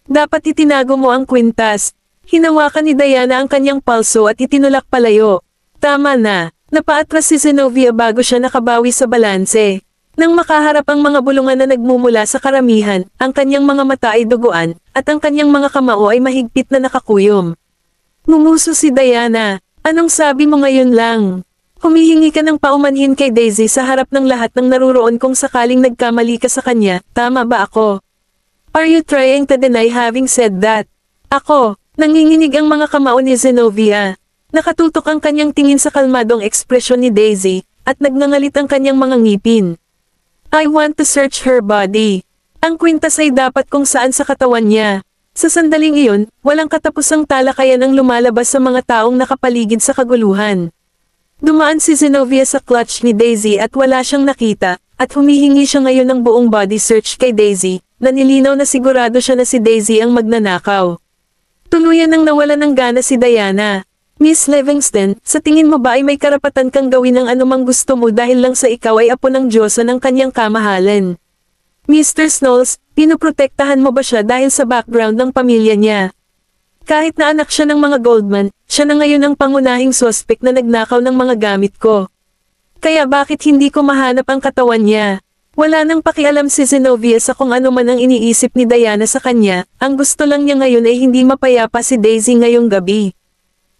Dapat itinago mo ang kwintas. Hinawakan ni Diana ang kanyang palso at itinulak palayo. Tama na, napaatras si Zenobia bago siya nakabawi sa balanse. Nang makaharap ang mga bulungan na nagmumula sa karamihan, ang kanyang mga mata ay duguan, at ang kanyang mga kamao ay mahigpit na nakakuyom. Ngumuso si Diana, anong sabi mo ngayon lang? Humihingi ka ng paumanhin kay Daisy sa harap ng lahat ng naruroon kung sakaling nagkamali ka sa kanya, tama ba ako? Are you trying to deny having said that? Ako. Nanginginig ang mga kamao ni Zenobia. Nakatutok ang kanyang tingin sa kalmadong ekspresyon ni Daisy, at nagngangalit ang kanyang mga ngipin. I want to search her body. Ang kwintas ay dapat kung saan sa katawan niya. Sa sandaling iyon, walang katapusang talakayan ang lumalabas sa mga taong nakapaligid sa kaguluhan. Dumaan si Zenovia sa clutch ni Daisy at wala siyang nakita, at humihingi siya ngayon ng buong body search kay Daisy, na nilinaw na sigurado siya na si Daisy ang magnanakaw. Tuluyan nang nawalan ng gana si Diana. Miss Livingston, sa tingin mo ba ay may karapatan kang gawin ang anumang gusto mo dahil lang sa ikaw ay apo ng Diyosa ng kanyang kamahalan? Mr. Snolls, pinoprotektahan mo ba siya dahil sa background ng pamilya niya? Kahit na anak siya ng mga Goldman, siya na ngayon ang pangunahing suspect na nagnakaw ng mga gamit ko. Kaya bakit hindi ko mahanap ang katawan niya? Wala nang pakialam si Zenovia sa kung ano man ang iniisip ni Diana sa kanya, ang gusto lang niya ngayon ay hindi mapayapa si Daisy ngayong gabi.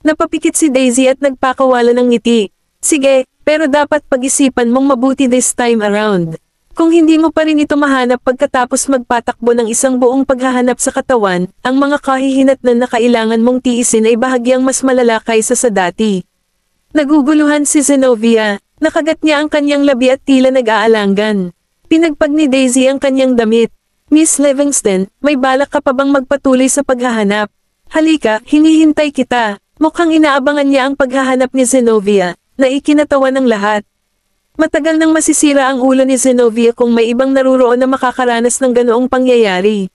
Napapikit si Daisy at nagpakawala ng ngiti. Sige, pero dapat pag-isipan mong mabuti this time around. Kung hindi mo pa rin ito mahanap pagkatapos magpatakbo ng isang buong paghahanap sa katawan, ang mga kahihinatnan na kailangan mong tiisin ay bahagyang mas malala kaysa sa dati. Naguguluhan si Zenovia, nakagat niya ang kanyang labi at tila nag-aalangan. Pinagpag ni Daisy ang kanyang damit. Miss Livingston, may balak ka pa bang magpatuloy sa paghahanap? Halika, hinihintay kita. Mukhang inaabangan niya ang paghahanap ni Zenovia, na ikinatawa ng lahat. Matagal nang masisira ang ulo ni Zenovia kung may ibang naruroon na makakaranas ng ganoong pangyayari.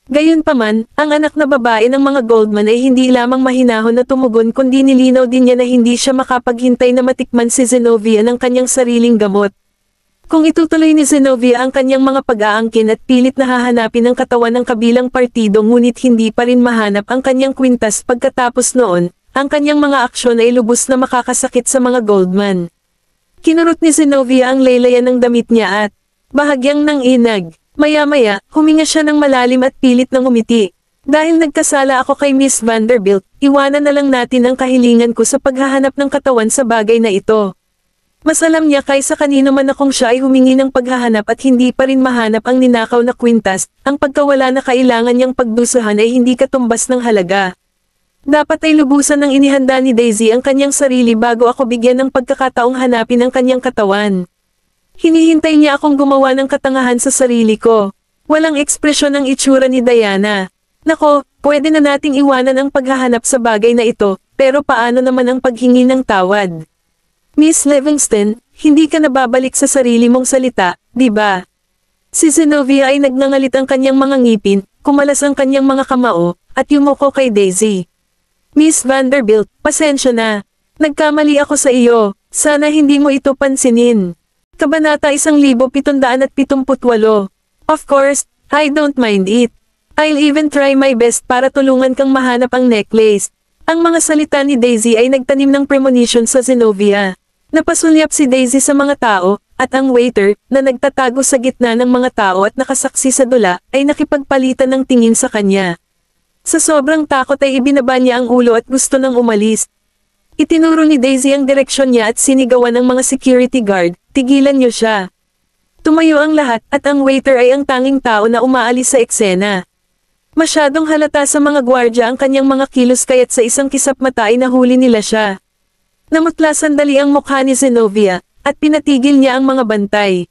Gayunpaman, ang anak na babae ng mga Goldman ay hindi lamang mahinahon na tumugon kundi nilinaw din niya na hindi siya makapaghintay na matikman si Zenovia ng kanyang sariling gamot. Kung itutuloy ni Zenovia ang kanyang mga pag-aangkin at pilit na hahanapin ang katawan ng kabilang partido ngunit hindi pa rin mahanap ang kanyang kwintas pagkatapos noon, ang kanyang mga aksyon ay lubos na makakasakit sa mga Goldman. Kinurot ni Zenovia ang laylayan ng damit niya at bahagyang nang inag. Maya-maya, huminga siya ng malalim at pilit ng umiti. Dahil nagkasala ako kay Miss Vanderbilt, iwanan na lang natin ang kahilingan ko sa paghahanap ng katawan sa bagay na ito. Mas alam niya kaysa kanino man akong siya ay humingi ng paghahanap at hindi pa rin mahanap ang ninakaw na kwintas, ang pagkawala na kailangan niyang pagdusahan ay hindi katumbas ng halaga. Dapat ay lubusan ng inihanda ni Daisy ang kanyang sarili bago ako bigyan ng pagkakataong hanapin ang kanyang katawan. Hinihintay niya akong gumawa ng katangahan sa sarili ko. Walang ekspresyon ang itsura ni Diana. Nako, pwede na nating iwanan ang paghahanap sa bagay na ito, pero paano naman ang paghingi ng tawad? Miss Livingston, hindi ka nababalik sa sarili mong salita, di ba? Si Zenovia ay nagngangalit ang kanyang mga ngipin, kumalas ang kanyang mga kamao, at yumuko kay Daisy. Miss Vanderbilt, pasensya na. Nagkamali ako sa iyo, sana hindi mo ito pansinin. Kabanata 1778. Of course, I don't mind it. I'll even try my best para tulungan kang mahanap ang necklace. Ang mga salita ni Daisy ay nagtanim ng premonition sa Zenovia. Napasulyap si Daisy sa mga tao, at ang waiter, na nagtatago sa gitna ng mga tao at nakasaksi sa dula, ay nakipagpalitan ng tingin sa kanya. Sa sobrang takot ay ibinaba niya ang ulo at gusto nang umalis. Itinuro ni Daisy ang direksyon niya at sinigawan ng mga security guard, tigilan niyo siya. Tumayo ang lahat at ang waiter ay ang tanging tao na umaalis sa eksena. Masyadong halata sa mga gwardya ang kanyang mga kilos kaya't sa isang kisap mata ay nahuli nila siya. Namutla sandali ang mukha ni Zenovia, at pinatigil niya ang mga bantay.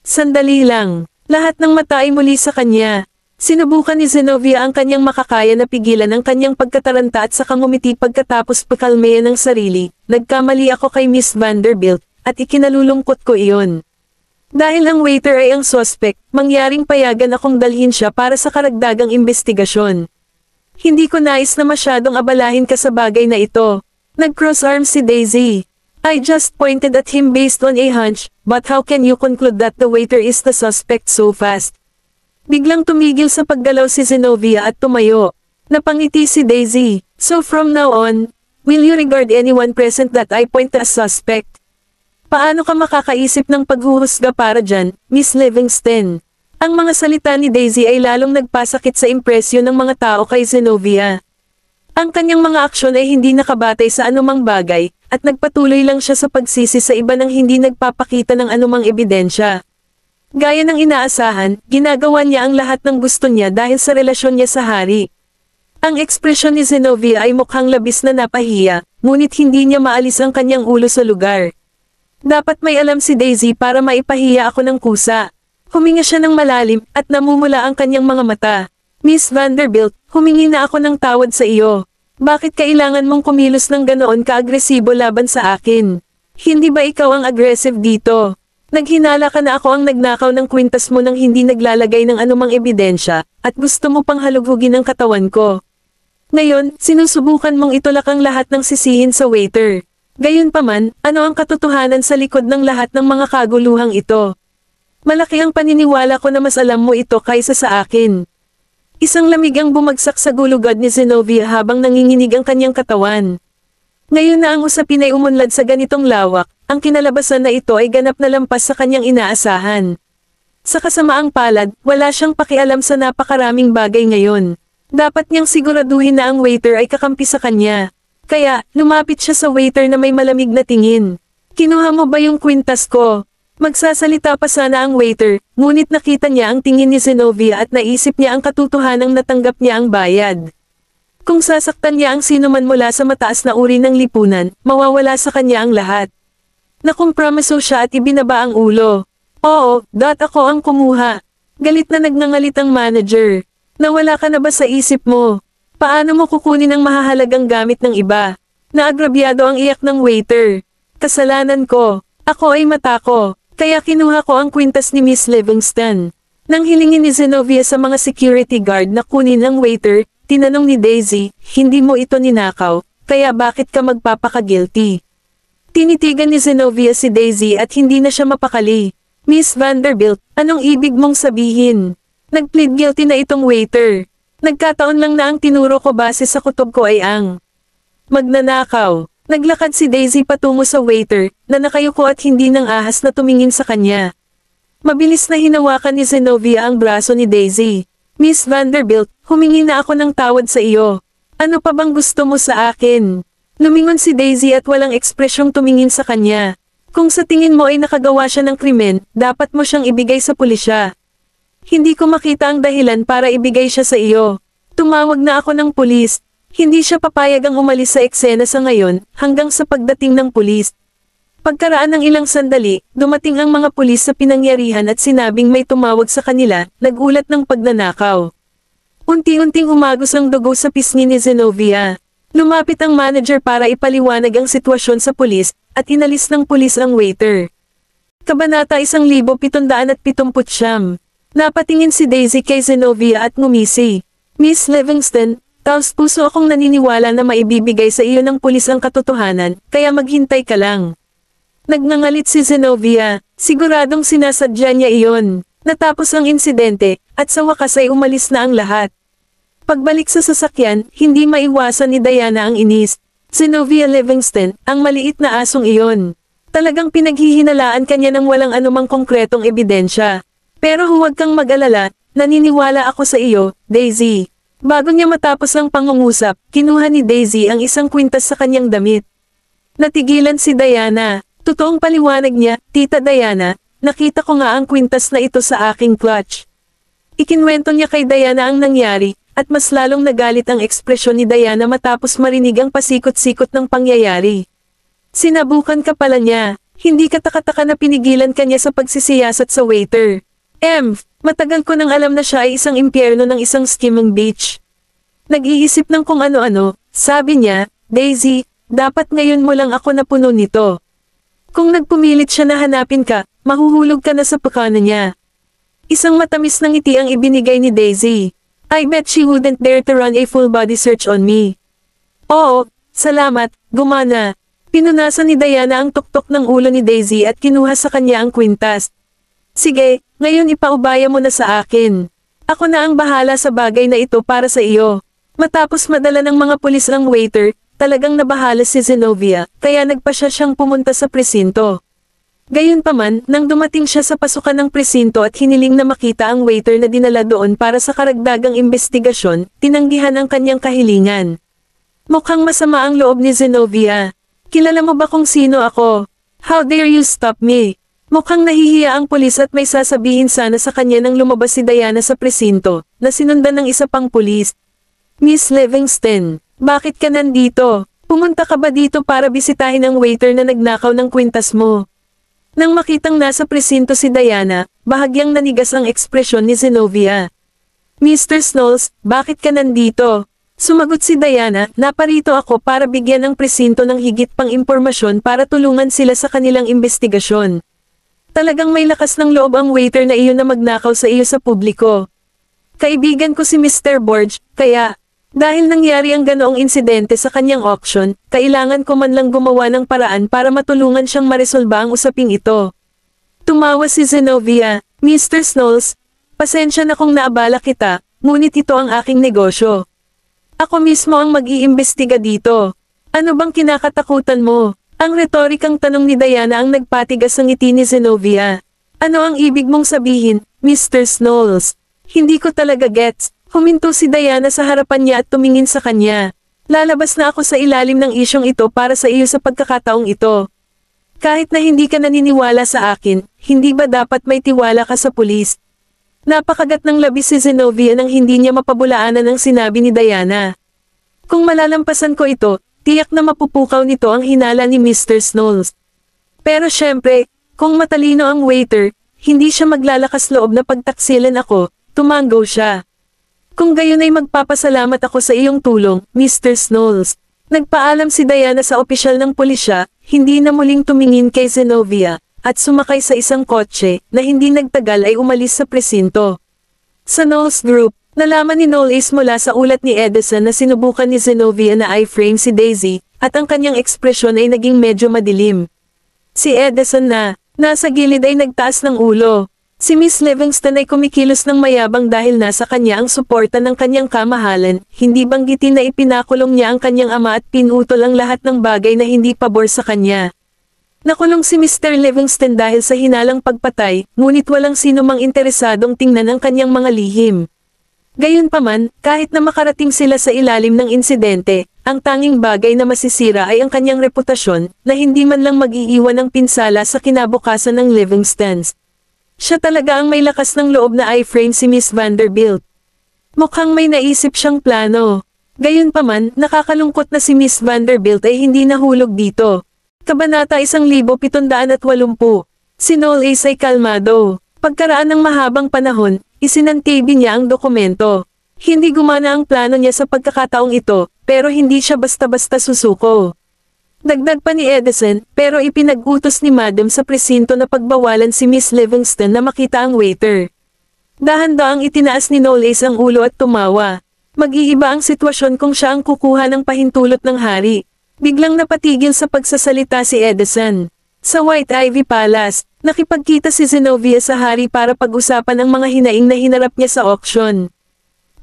Sandali lang, lahat ng mata ay muli sa kanya. Sinubukan ni Zenovia ang kanyang makakaya na pigilan ang kanyang pagkataranta at saka ngumiti pagkatapos pakalmeyan ng sarili. Nagkamali ako kay Miss Vanderbilt, at ikinalulungkot ko iyon. Dahil ang waiter ay ang suspect, mangyaring payagan akong dalhin siya para sa karagdagang investigasyon. Hindi ko nais na masyadong abalahin ka sa bagay na ito. Nag-cross arms si Daisy. I just pointed at him based on a hunch, but how can you conclude that the waiter is the suspect so fast? Biglang tumigil sa paggalaw si Zenovia at tumayo. Napangiti si Daisy. So from now on, will you regard anyone present that I point as suspect? Paano ka makakaisip ng paghuhusga para dyan, Miss Livingston? Ang mga salita ni Daisy ay lalong nagpasakit sa impresyon ng mga tao kay Zenovia. Ang kanyang mga aksyon ay hindi nakabatay sa anumang bagay, at nagpatuloy lang siya sa pagsisi sa iba nang hindi nagpapakita ng anumang ebidensya. Gaya ng inaasahan, ginagawa niya ang lahat ng gusto niya dahil sa relasyon niya sa hari. Ang ekspresyon ni Zenovia ay mukhang labis na napahiya, ngunit hindi niya maalis ang kanyang ulo sa lugar. Dapat may alam si Daisy para maipahiya ako ng kusa. Huminga siya ng malalim at namumula ang kanyang mga mata. Miss Vanderbilt, humingi na ako ng tawad sa iyo. Bakit kailangan mong kumilos ng ganoon ka-agresibo laban sa akin? Hindi ba ikaw ang aggressive dito? Naghinala ka na ako ang nagnakaw ng kwintas mo nang hindi naglalagay ng anumang ebidensya, at gusto mo pang halughugin ang katawan ko. Ngayon, sinusubukan mong itulak ang lahat ng sisihin sa waiter. Gayunpaman, ano ang katotohanan sa likod ng lahat ng mga kaguluhang ito? Malaki ang paniniwala ko na mas alam mo ito kaysa sa akin. Isang lamig ang bumagsak sa gulugod ni Zenobia habang nanginginig ang kanyang katawan. Ngayon na ang usapin ay umunlad sa ganitong lawak, ang kinalabasan na ito ay ganap na lampas sa kanyang inaasahan. Sa kasamaang palad, wala siyang pakialam sa napakaraming bagay ngayon. Dapat niyang siguraduhin na ang waiter ay kakampi sa kanya. Kaya, lumapit siya sa waiter na may malamig na tingin. Kinuha mo ba yung kwintas ko? Magsasalita pa sana ang waiter, ngunit nakita niya ang tingin ni Zenobia at naisip niya ang katotohanang natanggap niya ang bayad. Kung sasaktan niya ang sinuman mula sa mataas na uri ng lipunan, mawawala sa kanya ang lahat. Nakompromiso siya at ibinaba ang ulo. Oo, ako ang kumuha. Galit na nagngangalit ang manager. Nawala ka na ba sa isip mo? Paano mo kukunin ang mahahalagang gamit ng iba? Naagrabyado ang iyak ng waiter. Kasalanan ko. Ako ay mata ko. Kaya kinuha ko ang kwintas ni Miss Livingston. Nang hilingin ni Zenobia sa mga security guard na kunin ang waiter, tinanong ni Daisy, hindi mo ito ninakaw, kaya bakit ka magpapaka-guilty? Tinitigan ni Zenobia si Daisy at hindi na siya mapakali. Miss Vanderbilt, anong ibig mong sabihin? Nag-plead guilty na itong waiter. Nagkataon lang na ang tinuro ko base sa kutob ko ay ang magnanakaw. Naglakad si Daisy patungo sa waiter, na nakayuko at hindi nang ahas na tumingin sa kanya. Mabilis na hinawakan ni Zenobia ang braso ni Daisy. Miss Vanderbilt, humingi na ako ng tawad sa iyo. Ano pa bang gusto mo sa akin? Lumingon si Daisy at walang ekspresyong tumingin sa kanya. Kung sa tingin mo ay nakagawa siya ng krimen, dapat mo siyang ibigay sa pulisya. Hindi ko makita ang dahilan para ibigay siya sa iyo. Tumawag na ako ng pulis. Hindi siya papayag ang umalis sa eksena sa ngayon, hanggang sa pagdating ng pulis. Pagkaraan ng ilang sandali, dumating ang mga pulis sa pinangyarihan at sinabing may tumawag sa kanila, nagulat ng pagnanakaw. Unti-unting umagos ang dugo sa pisngi ni Zenobia. Lumapit ang manager para ipaliwanag ang sitwasyon sa pulis, at inalis ng pulis ang waiter. Kabanata 1779. Napatingin si Daisy kay Zenobia at ngumisi. Miss Livingston, taos puso akong naniniwala na maibibigay sa iyo ng pulis ang katotohanan, kaya maghintay ka lang. Nagngangalit si Zenobia, siguradong sinasadya niya iyon. Natapos ang insidente, at sa wakas ay umalis na ang lahat. Pagbalik sa sasakyan, hindi maiwasan ni Diana ang inis. Zenobia Livingston, ang maliit na asong iyon. Talagang pinaghihinalaan kanya ng walang anumang konkretong ebidensya. Pero huwag kang mag-alala, naniniwala ako sa iyo, Daisy. Bago niya matapos ang pangungusap, kinuha ni Daisy ang isang kwintas sa kanyang damit. Natigilan si Diana. Totoong paliwanag niya, Tita Diana, nakita ko nga ang kwintas na ito sa aking clutch. Ikinwento niya kay Diana ang nangyari, at mas lalong nagalit ang ekspresyon ni Diana matapos marinig ang pasikot-sikot ng pangyayari. Sinabukan ka pala niya, hindi katakataka na pinigilan kanya sa pagsisiyasat sa waiter. Matagal ko nang alam na siya ay isang impyerno ng isang skimming beach. Nag-iisip ng kung ano-ano, sabi niya, Daisy, dapat ngayon mo lang ako napuno nito. Kung nagpumilit siya na hanapin ka, mahuhulog ka na sa pagkana niya. Isang matamis na ngiti ang ibinigay ni Daisy. I bet she wouldn't dare to run a full body search on me. Oo, salamat, gumana. Pinunasan ni Diana ang tuktok ng ulo ni Daisy at kinuha sa kanya ang kwintas. Sige, ngayon ipaubaya mo na sa akin. Ako na ang bahala sa bagay na ito para sa iyo. Matapos madala ng mga pulis ang waiter, talagang nabahala si Zenobia, kaya nagpasya siyang pumunta sa presinto. Gayunpaman, nang dumating siya sa pasukan ng presinto at hiniling na makita ang waiter na dinala doon para sa karagdagang investigasyon, tinanggihan ang kanyang kahilingan. Mukhang masama ang loob ni Zenobia. Kilala mo ba kung sino ako? How dare you stop me? Mukhang nahihiya ang pulis at may sasabihin sana sa kanya nang lumabas si Diana sa presinto, na sinundan ng isa pang pulis. Miss Livingston, bakit ka nandito? Pumunta ka ba dito para bisitahin ang waiter na nagnakaw ng kwintas mo? Nang makitang nasa presinto si Diana, bahagyang nanigas ang ekspresyon ni Zenobia. Mr. Snolls, bakit ka nandito? Sumagot si Diana, naparito ako para bigyan ng presinto ng higit pang impormasyon para tulungan sila sa kanilang investigasyon. Talagang may lakas ng loob ang waiter na iyon na magnakaw sa iyo sa publiko. Kaibigan ko si Mr. Borge, kaya, dahil nangyari ang ganoong insidente sa kanyang auction, kailangan ko man lang gumawa ng paraan para matulungan siyang maresolba ang usaping ito. Tumawa si Zenobia, Mr. Snolls, pasensya na kung naabala kita, ngunit ito ang aking negosyo. Ako mismo ang mag-iimbestiga dito. Ano bang kinakatakutan mo? Ang retorikang tanong ni Diana ang nagpatigas ng ngiti ni Zenobia. Ano ang ibig mong sabihin, Mr. Snolls? Hindi ko talaga gets. Huminto si Diana sa harapan niya at tumingin sa kanya. Lalabas na ako sa ilalim ng isyong ito para sa iyo sa pagkakataong ito. Kahit na hindi ka naniniwala sa akin, hindi ba dapat may tiwala ka sa pulis? Napakagat ng labis si Zenobia nang hindi niya mapabulaanan ang sinabi ni Diana. Kung malalampasan ko ito, tiyak na mapupukaw nito ang hinala ni Mr. Snolls. Pero syempre, kung matalino ang waiter, hindi siya maglalakas loob na pagtaksilan ako, tumanggo siya. Kung gayon ay magpapasalamat ako sa iyong tulong, Mr. Snolls. Nagpaalam si Diana sa opisyal ng pulisya, hindi na muling tumingin kay Zenobia, at sumakay sa isang kotse, na hindi nagtagal ay umalis sa presinto. Sa Knowles Group, nalaman ni Knowles mula sa ulat ni Edison na sinubukan ni Zenobia na i-frame si Daisy, at ang kanyang ekspresyon ay naging medyo madilim. Si Edison na, nasa gilid ay nagtaas ng ulo. Si Miss Livingston ay kumikilos ng mayabang dahil nasa kanya ang suporta ng kanyang kamahalan, hindi banggitin na ipinakulong niya ang kanyang ama at pinutol ang lahat ng bagay na hindi pabor sa kanya. Nakulong si Mr. Livingston dahil sa hinalang pagpatay, ngunit walang sino mang interesadong tingnan ang kanyang mga lihim. Gayunpaman, kahit na makarating sila sa ilalim ng insidente, ang tanging bagay na masisira ay ang kanyang reputasyon, na hindi man lang mag-iiwan ng pinsala sa kinabukasan ng Livingstons. Siya talaga ang may lakas ng loob na i-frame si Miss Vanderbilt. Mukhang may naisip siyang plano. Gayunpaman, nakakalungkot na si Miss Vanderbilt ay hindi nahulog dito. Kabanata 1780. Si Knowles ay kalmado. Pagkaraan ng mahabang panahon, isinantibi niya ang dokumento. Hindi gumana ang plano niya sa pagkakataong ito, pero hindi siya basta-basta susuko. Dagdag pa ni Edison, pero ipinag-utos ni Madam sa presinto na pagbawalan si Miss Livingston na makita ang waiter. Dahan-daang itinaas ni Knowles ang ulo at tumawa. Mag-iiba ang sitwasyon kung siya ang kukuha ng pahintulot ng hari. Biglang napatigil sa pagsasalita si Edison. Sa White Ivy Palace, nakipagkita si Zenobia sa hari para pag-usapan ang mga hinaing na hinarap niya sa auction.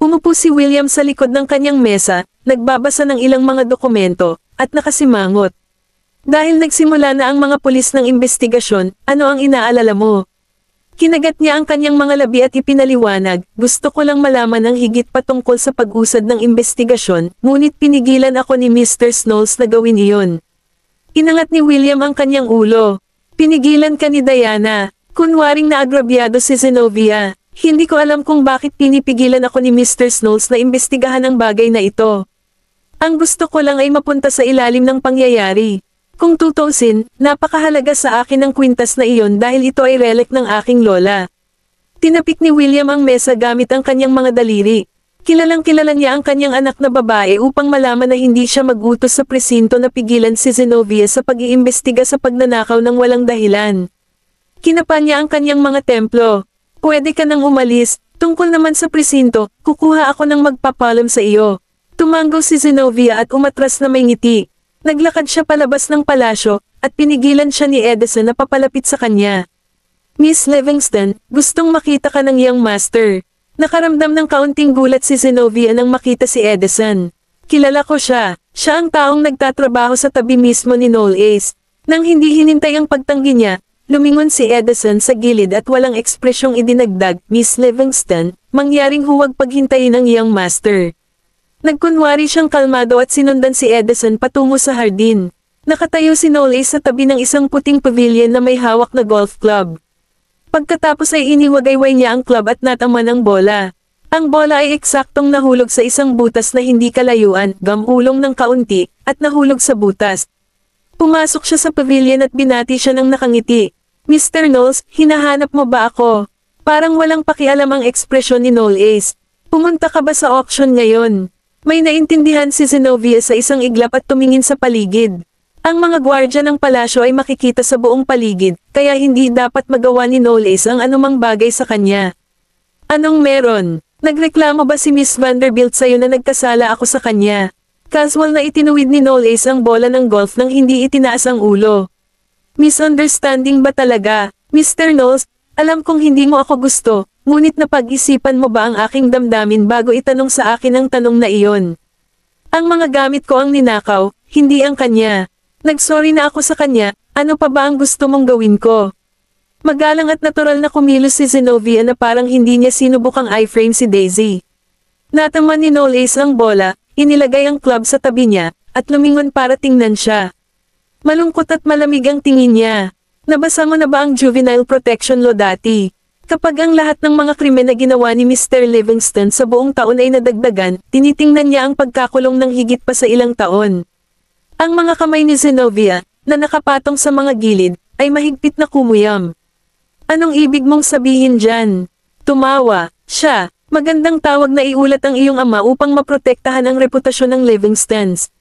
Umupo si William sa likod ng kanyang mesa, nagbabasa ng ilang mga dokumento, at nakasimangot. Dahil nagsimula na ang mga pulis ng investigasyon, ano ang inaalala mo? Kinagat niya ang kanyang mga labi at ipinaliwanag, gusto ko lang malaman ang higit patungkol sa pag-usad ng investigasyon, ngunit pinigilan ako ni Mr. Snolls na gawin iyon. Inangat ni William ang kanyang ulo. Pinigilan ka ni Diana. Kunwaring naagrabyado si Zenobia. Hindi ko alam kung bakit pinipigilan ako ni Mr. Snolls na imbestigahan ang bagay na ito. Ang gusto ko lang ay mapunta sa ilalim ng pangyayari. Kung tutuusin, napakahalaga sa akin ang kwintas na iyon dahil ito ay relic ng aking lola. Tinapik ni William ang mesa gamit ang kanyang mga daliri. Kilalang-kilala niya ang kanyang anak na babae upang malaman na hindi siya mag-utos sa presinto na pigilan si Zenobia sa pag-iimbestiga sa pagnanakaw ng walang dahilan. Kinapa niya ang kanyang mga templo. Pwede ka nang umalis, tungkol naman sa presinto, kukuha ako ng magpapalam sa iyo. Tumanggo si Zenobia at umatras na may ngiti. Naglakad siya palabas ng palasyo, at pinigilan siya ni Edison na papalapit sa kanya. Miss Livingston, gustong makita ka ng young master. Nakaramdam ng kaunting gulat si Zenobia nang makita si Edison. Kilala ko siya. Siya ang taong nagtatrabaho sa tabi mismo ni Knowles. Nang hindi hinintay ang pagtanggi niya, lumingon si Edison sa gilid at walang ekspresyong idinagdag, Miss Livingston, mangyaring huwag paghintayin ng young master. Nagkunwari siyang kalmado at sinundan si Edison patungo sa hardin. Nakatayo si Knowles sa tabi ng isang puting pavilion na may hawak na golf club. Pagkatapos ay iniwagayway niya ang club at nataman ang bola. Ang bola ay eksaktong nahulog sa isang butas na hindi kalayuan, gamulong ng kaunti, at nahulog sa butas. Pumasok siya sa pavilion at binati siya ng nakangiti. Mr. Knowles, hinahanap mo ba ako? Parang walang pakialam ang ekspresyon ni Knowles. Pumunta ka ba sa auction ngayon? May naintindihan si Zenobia sa isang iglap at tumingin sa paligid. Ang mga gwardya ng palasyo ay makikita sa buong paligid, kaya hindi dapat magawa ni Knowles ang anumang bagay sa kanya. Anong meron? Nagreklamo ba si Miss Vanderbilt sa'yo na nagkasala ako sa kanya? Casual na itinuwid ni Knowles ang bola ng golf nang hindi itinaas ang ulo. Misunderstanding ba talaga? Mr. Knowles, alam kong hindi mo ako gusto, ngunit napag-isipan mo ba ang aking damdamin bago itanong sa akin ang tanong na iyon? Ang mga gamit ko ang ninakaw, hindi ang kanya. Nagsorry na ako sa kanya, ano pa ba ang gusto mong gawin ko? Magalang at natural na kumilos si Zenobia na parang hindi niya sinubukang i-frame si Daisy. Nataman ni Knowles ang bola, inilagay ang club sa tabi niya, at lumingon para tingnan siya. Malungkot at malamig ang tingin niya. Nabasa mo na ba ang Juvenile Protection Law dati? Kapag ang lahat ng mga krimen na ginawa ni Mr. Livingston sa buong taon ay nadagdagan, tinitingnan niya ang pagkakulong ng higit pa sa ilang taon. Ang mga kamay ni Zenobia, na nakapatong sa mga gilid, ay mahigpit na kumuyam. Anong ibig mong sabihin dyan? Tumawa siya. Magandang tawag na iulat ang iyong ama upang maprotektahan ang reputasyon ng Livingstons.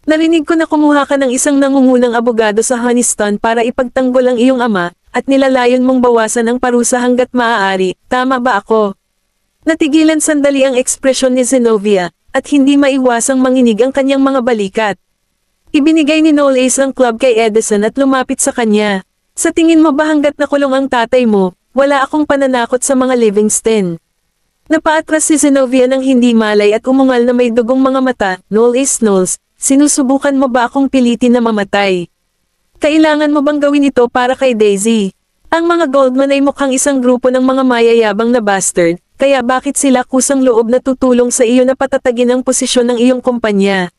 Narinig ko na kumuha ka ng isang nangungunang abogado sa Honeyston para ipagtanggol ang iyong ama, at nilalayon mong bawasan ang parusa hanggat maaari. Tama ba ako? Natigilan sandali ang ekspresyon ni Zenobia, at hindi maiwasang manginig ang kanyang mga balikat. Ibinigay ni Knowles ang club kay Edison at lumapit sa kanya. Sa tingin mo ba hanggat nakulong ang tatay mo, wala akong pananakot sa mga Livingston? Napaatras si Zenobia ng hindi malay at umungal na may dugong mga mata. Knowles, sinusubukan mo ba akong pilitin na mamatay? Kailangan mo bang gawin ito para kay Daisy? Ang mga Goldman ay mukhang isang grupo ng mga mayayabang na bastard, kaya bakit sila kusang loob na tutulong sa iyo na patatagin ang posisyon ng iyong kumpanya?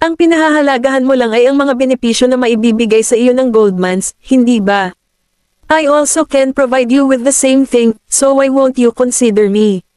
Ang pinahahalagahan mo lang ay ang mga benepisyo na maibibigay sa iyo ng Goldmans, hindi ba? I also can provide you with the same thing, so why won't you consider me?